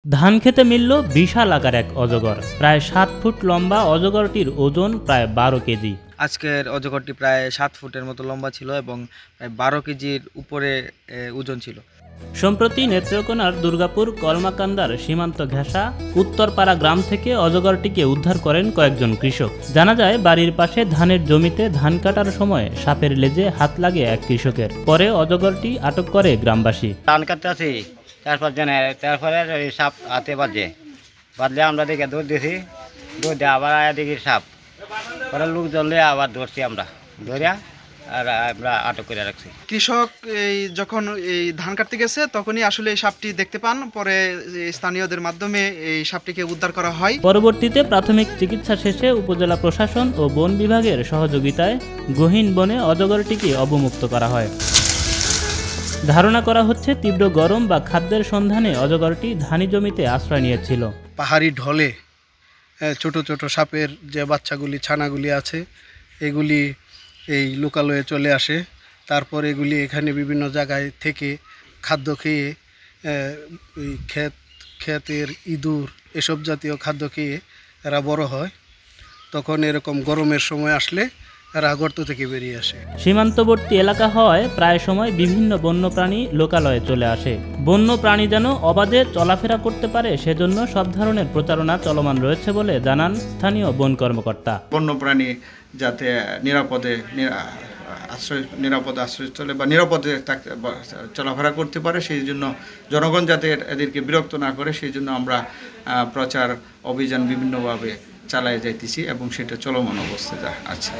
ধান খেতে মিলল বিশাল আকার এক অজগর। প্রায় ৭ ফুট লম্বা অজগরটির ওজন প্রায় ১২ কেজি। আজকের অজগরটি প্রায় ৭ ফুটের মতো লম্বা ছিল এবং প্রায় ১২ কেজির উপরে ওজন ছিল। সম্প্রতি নেত্রকোনার দুর্গাপুর কলমাকান্দার সীমান্ত ঘেঁষা উত্তরপাড়া গ্রাম থেকে অজগরটিকে উদ্ধার করেন কয়েকজন কৃষক। জানা যায়, বাড়ির পাশে ধানের জমিতে ধান কাটার সময় সাপের লেজে হাত লাগে এক কৃষকের। পরে অজগরটি আটক করে গ্রামবাসী। ধান কাটতে আছি, তারপরে সাপ হাতে বাজলে আমরা দেখে দৌড় দিয়েছি, দৌড় দিয়ে আবার আয়া দেখি সাপ। পরে লোক ধরলে আবার ধরছি, আমরা ধরিয়া আর আমরা আটক করে রাখছি। কৃষক যখন এই ধান কাটতে গেছে তখনই আসলে এই সাপটি দেখতে পান। পরে স্থানীয়দের মাধ্যমে এই সাপটিকে উদ্ধার করা হয়। পরবর্তীতে প্রাথমিক চিকিৎসা শেষে উপজেলা প্রশাসন ও বন বিভাগের সহযোগিতায় গহীন বনে অজগরটিকে অবমুক্ত করা হয়। ধারণা করা হচ্ছে, তীব্র গরম বা খাদ্যের সন্ধানে অজগরটি ধানি জমিতে আশ্রয় নিয়েছিল। পাহাড়ি ঢলে ছোট ছোট সাপের যে বাচ্চাগুলি ছানাগুলি আছে, এগুলি এই লোকালয়ে চলে আসে। তারপর এগুলি এখানে বিভিন্ন জায়গায় থেকে খাদ্য খেয়ে ক্ষেতের ইঁদুর এসব জাতীয় খাদ্য খেয়ে এরা বড় হয়। তখন এরকম গরমের সময় আসলে এরা গর্ত থেকে বেরিয়ে আসে। সীমান্তবর্তী এলাকা হওয়ায় প্রায় সময় বিভিন্ন বন্যপ্রাণী লোকালয়ে চলে আসে। বন্য প্রাণী যেন অবাধে চলাফেরা করতে পারে, সেজন্য সব ধরনের প্রচারণা চলমান রয়েছে বলে জানান স্থানীয় বন কর্মকর্তা। বন্যপ্রাণী যাতে নিরাপদে আশ্রয়স্থলে বা নিরাপদে চলাফেরা করতে পারে, সেই জন্য জনগণ যাতে এদেরকে বিরক্ত না করে, সেই জন্য আমরা প্রচার অভিযান বিভিন্নভাবে চালিয়ে যাইতেছি এবং সেটা চলমান অবস্থায় আছে।